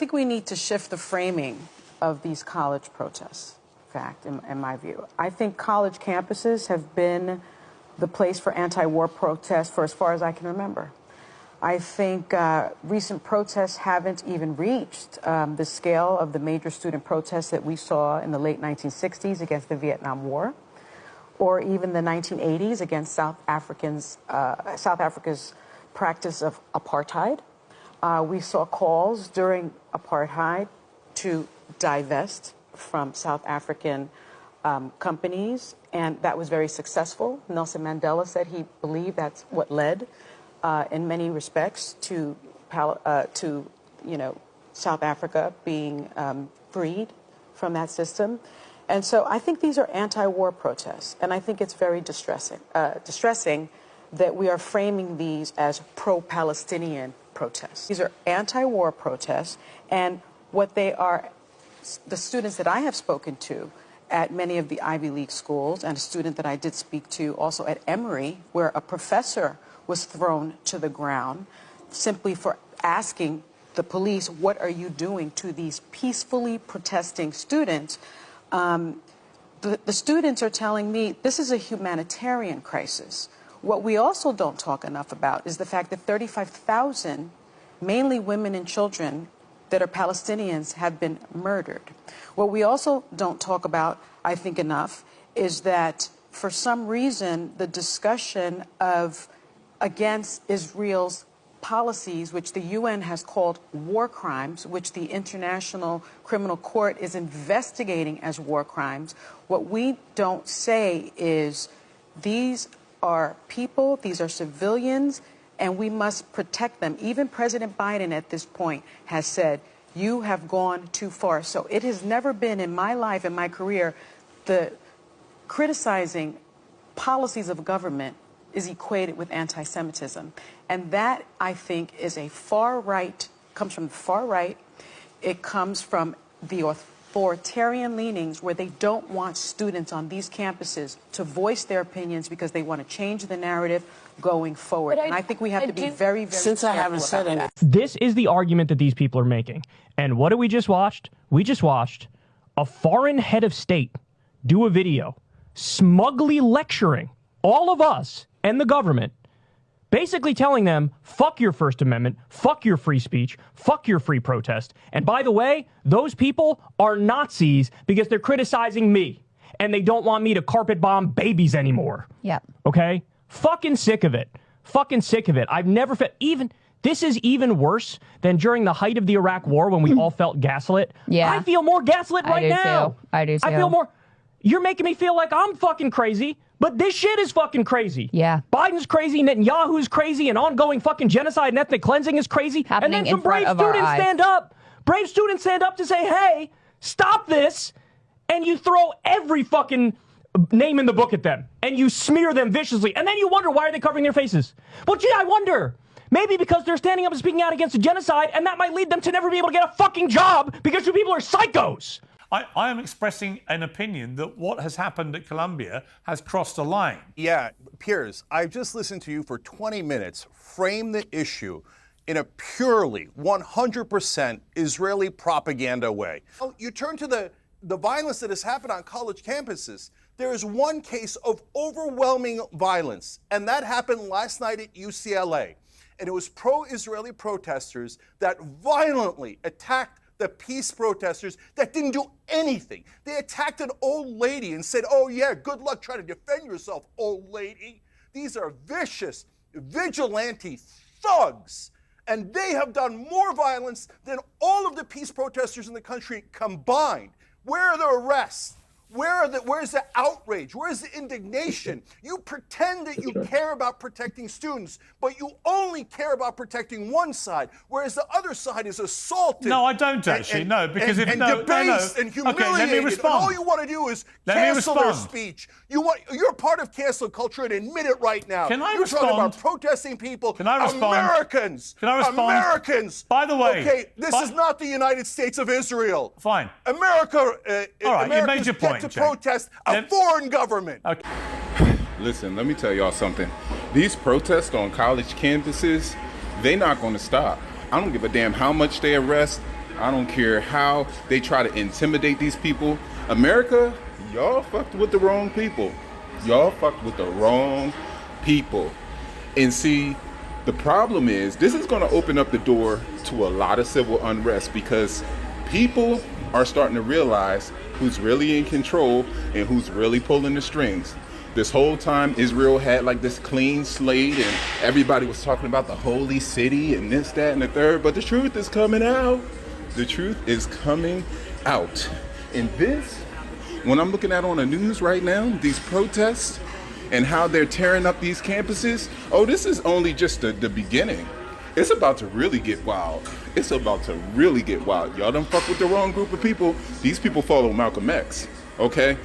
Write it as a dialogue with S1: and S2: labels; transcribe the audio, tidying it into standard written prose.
S1: think we need to shift the framing of these college protests, in my view. I think college campuses have been the place for anti-war protests for as far as I can remember. I think recent protests haven't even reached the scale of the major student protests that we saw in the late 1960s against the Vietnam War, or even the 1980s against South Africa's practice of apartheid. We saw calls during apartheid to divest from South African companies, and that was very successful. Nelson Mandela said he believed that's what led, in many respects, to South Africa being freed from that system. And so I think these are anti-war protests, and I think it's very distressing that we are framing these as pro-Palestinian protests. These are anti-war protests, and what they are, the students that I have spoken to at many of the Ivy League schools, and a student that I did speak to also at Emory, where a professor was thrown to the ground simply for asking the police, what are you doing to these peacefully protesting students? The students are telling me this is a humanitarian crisis. What we also don't talk enough about is the fact that 35,000, mainly women and children, that are Palestinians have been murdered. What we also don't talk about, I think, enough is that for some reason the discussion of against Israel's policies, which the UN has called war crimes, which the International Criminal Court is investigating as war crimes, what we don't say is these are people, these are civilians, and we must protect them. Even President Biden at this point has said, you have gone too far. So it has never been in my life, in my career, the criticizing policies of government is equated with anti-Semitism. And that, I think, is a far right, comes from the far right. It comes from the authoritarian leanings where they don't want students on these campuses to voice their opinions because they want to change the narrative going forward. And I think we have to be very, very
S2: Since I haven't said anything.
S3: This is the argument that these people are making. And what did we just watch? We just watched a foreign head of state do a video smugly lecturing all of us and the government, basically telling them, fuck your First Amendment, fuck your free speech, fuck your free protest. And by the way, those people are Nazis because they're criticizing me and they don't want me to carpet bomb babies anymore.
S4: Yep.
S3: Okay? Fucking sick of it. Fucking sick of it. I've never felt this is even worse than during the height of the Iraq War when we all felt gaslit.
S4: Yeah.
S3: I feel more gaslit right now.
S4: I do too.
S3: I feel more. You're making me feel like I'm fucking crazy, but this shit is fucking crazy.
S4: Yeah.
S3: Biden's crazy, Netanyahu's crazy, and ongoing fucking genocide and ethnic cleansing is crazy.
S4: Happening
S3: and then some brave students stand up to say, hey, stop this, and you throw every fucking name in the book at them, and you smear them viciously, and then you wonder, why are they covering their faces? Well, gee, I wonder. Maybe because they're standing up and speaking out against a genocide, and that might lead them to never be able to get a fucking job because you people are psychos.
S5: I am expressing an opinion that what has happened at Columbia has crossed a line.
S6: Yeah, Piers, I've just listened to you for 20 minutes frame the issue in a purely 100% Israeli propaganda way. You turn to the violence that has happened on college campuses. There is one case of overwhelming violence, and that happened last night at UCLA. And it was pro-Israeli protesters that violently attacked the peace protesters that didn't do anything. They attacked an old lady and said, oh yeah, good luck trying to defend yourself, old lady. These are vicious, vigilante thugs. And they have done more violence than all of the peace protesters in the country combined. Where are the arrests? Where's the outrage? Where's the indignation? You pretend that you care about protecting students, but you only care about protecting one side, whereas the other side is assaulted.
S5: No, I don't actually. No, because
S6: and debased and humiliated.
S5: Okay, let me respond.
S6: And all you want to do is cancel their speech. You're part of cancel culture, and admit it right now.
S5: Can I
S6: You're
S5: respond?
S6: talking about protesting people.
S5: Can I respond?
S6: Americans.
S5: Can I respond?
S6: Americans.
S5: By the way,
S6: okay, this is not the United States of Israel.
S5: Fine.
S6: America.
S5: All right, you made
S6: Americans
S5: your point.
S6: to protest a foreign government.
S5: Okay.
S7: Listen, let me tell y'all something. These protests on college campuses, they're not going to stop. I don't give a damn how much they arrest. I don't care how they try to intimidate these people. America, y'all fucked with the wrong people. Y'all fucked with the wrong people. And see, the problem is, this is going to open up the door to a lot of civil unrest, because people are starting to realize who's really in control and who's really pulling the strings. This whole time, Israel had like this clean slate and everybody was talking about the holy city and this, that, and the third, but the truth is coming out. The truth is coming out. And this, when I'm looking at on the news right now, these protests and how they're tearing up these campuses, oh, this is only just the beginning. It's about to really get wild. It's about to really get wild. Y'all done fuck with the wrong group of people. These people follow Malcolm X, okay?